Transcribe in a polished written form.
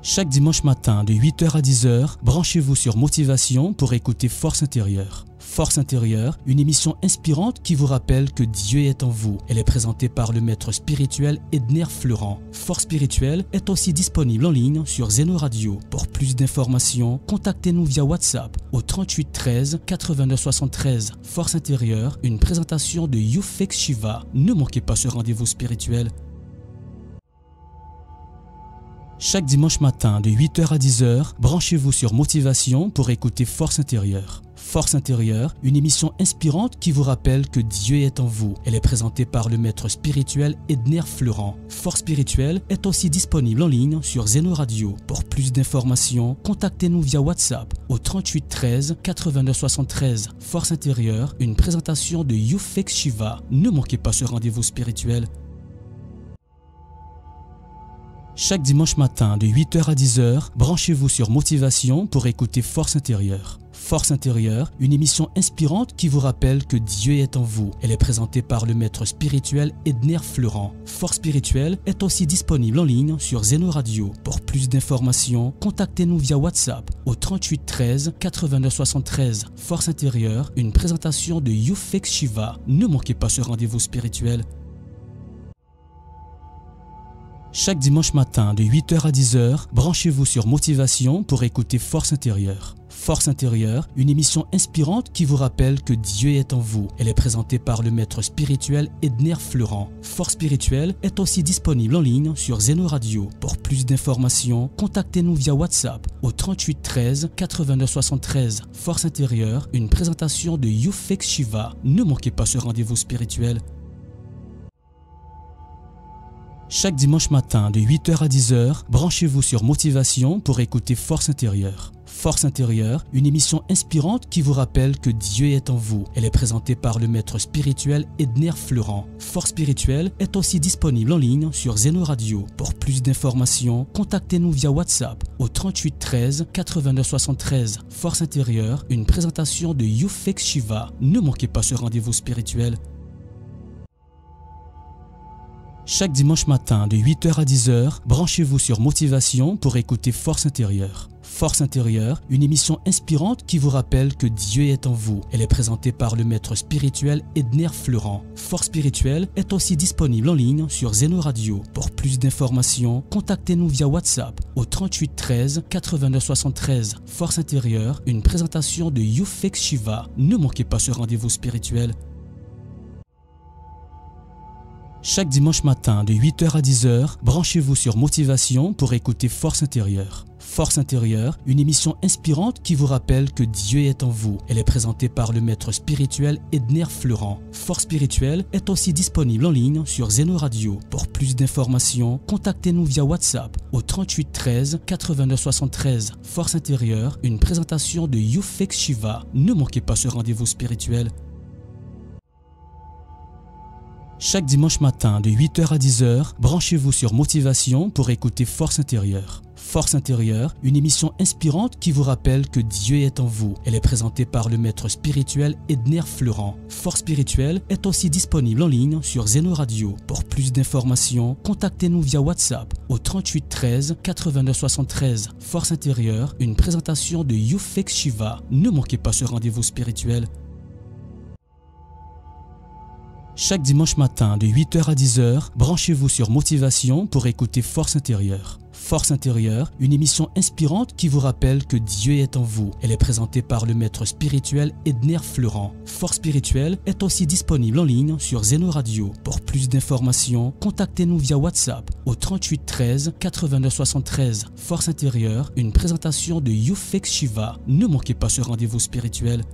Chaque dimanche matin de 8h à 10h, branchez-vous sur Motivation pour écouter Force Intérieure. Force Intérieure, une émission inspirante qui vous rappelle que Dieu est en vous. Elle est présentée par le maître spirituel Edner Fleurant. Force Spirituelle est aussi disponible en ligne sur Zeno Radio. Pour plus d'informations, contactez-nous via WhatsApp au 38 13 89 73. Force Intérieure, une présentation de Youfek Shiva. Ne manquez pas ce rendez-vous spirituel. Chaque dimanche matin de 8h à 10h, branchez-vous sur Motivation pour écouter Force Intérieure. Force Intérieure, une émission inspirante qui vous rappelle que Dieu est en vous. Elle est présentée par le maître spirituel Edner Fleurant. Force Spirituelle est aussi disponible en ligne sur Zeno Radio. Pour plus d'informations, contactez-nous via WhatsApp au 38 13 89 73. Force Intérieure, une présentation de Youfek Shiva. Ne manquez pas ce rendez-vous spirituel. Chaque dimanche matin de 8h à 10h, branchez-vous sur Motivation pour écouter Force Intérieure. Force Intérieure, une émission inspirante qui vous rappelle que Dieu est en vous. Elle est présentée par le maître spirituel Edner Fleurant. Force Spirituelle est aussi disponible en ligne sur Zeno Radio. Pour plus d'informations, contactez-nous via WhatsApp au 38 13 89 73. Force Intérieure, une présentation de Youfek Shiva. Ne manquez pas ce rendez-vous spirituel. Chaque dimanche matin de 8h à 10h, branchez-vous sur Motivation pour écouter Force Intérieure. Force Intérieure, une émission inspirante qui vous rappelle que Dieu est en vous. Elle est présentée par le maître spirituel Edner Fleurant. Force Spirituelle est aussi disponible en ligne sur Zeno Radio. Pour plus d'informations, contactez-nous via WhatsApp au 38 13 89 73. Force Intérieure, une présentation de Youfek Shiva. Ne manquez pas ce rendez-vous spirituel. Chaque dimanche matin de 8h à 10h, branchez-vous sur Motivation pour écouter Force Intérieure. Force Intérieure, une émission inspirante qui vous rappelle que Dieu est en vous. Elle est présentée par le maître spirituel Edner Fleurant. Force Spirituelle est aussi disponible en ligne sur Zeno Radio. Pour plus d'informations, contactez-nous via WhatsApp au 38 13 89 73. Force Intérieure, une présentation de Youfek Shiva. Ne manquez pas ce rendez-vous spirituel. Chaque dimanche matin de 8h à 10h, branchez-vous sur Motivation pour écouter Force Intérieure. Force Intérieure, une émission inspirante qui vous rappelle que Dieu est en vous. Elle est présentée par le maître spirituel Edner Fleurant. Force Spirituelle est aussi disponible en ligne sur Zeno Radio. Pour plus d'informations, contactez-nous via WhatsApp au 38 13 89 73. Force Intérieure, une présentation de Youfek Shiva. Ne manquez pas ce rendez-vous spirituel. Chaque dimanche matin de 8h à 10h, branchez-vous sur Motivation pour écouter Force Intérieure. Force Intérieure, une émission inspirante qui vous rappelle que Dieu est en vous. Elle est présentée par le maître spirituel Edner Fleurant. Force Spirituelle est aussi disponible en ligne sur Zeno Radio. Pour plus d'informations, contactez-nous via WhatsApp au 38 13 89 73. Force Intérieure, une présentation de Youfek Shiva. Ne manquez pas ce rendez-vous spirituel. Chaque dimanche matin de 8h à 10h, branchez-vous sur Motivation pour écouter Force Intérieure. Force Intérieure, une émission inspirante qui vous rappelle que Dieu est en vous. Elle est présentée par le maître spirituel Edner Fleurant. Force Spirituelle est aussi disponible en ligne sur Zeno Radio. Pour plus d'informations, contactez-nous via WhatsApp au 38 13 89 73. Force Intérieure, une présentation de Youfek Shiva. Ne manquez pas ce rendez-vous spirituel. Chaque dimanche matin de 8h à 10h, branchez-vous sur Motivation pour écouter Force Intérieure. Force Intérieure, une émission inspirante qui vous rappelle que Dieu est en vous. Elle est présentée par le maître spirituel Edner Fleurant. Force Spirituelle est aussi disponible en ligne sur Zeno Radio. Pour plus d'informations, contactez-nous via WhatsApp au 38 13 89 73. Force Intérieure, une présentation de Youfek Shiva. Ne manquez pas ce rendez-vous spirituel.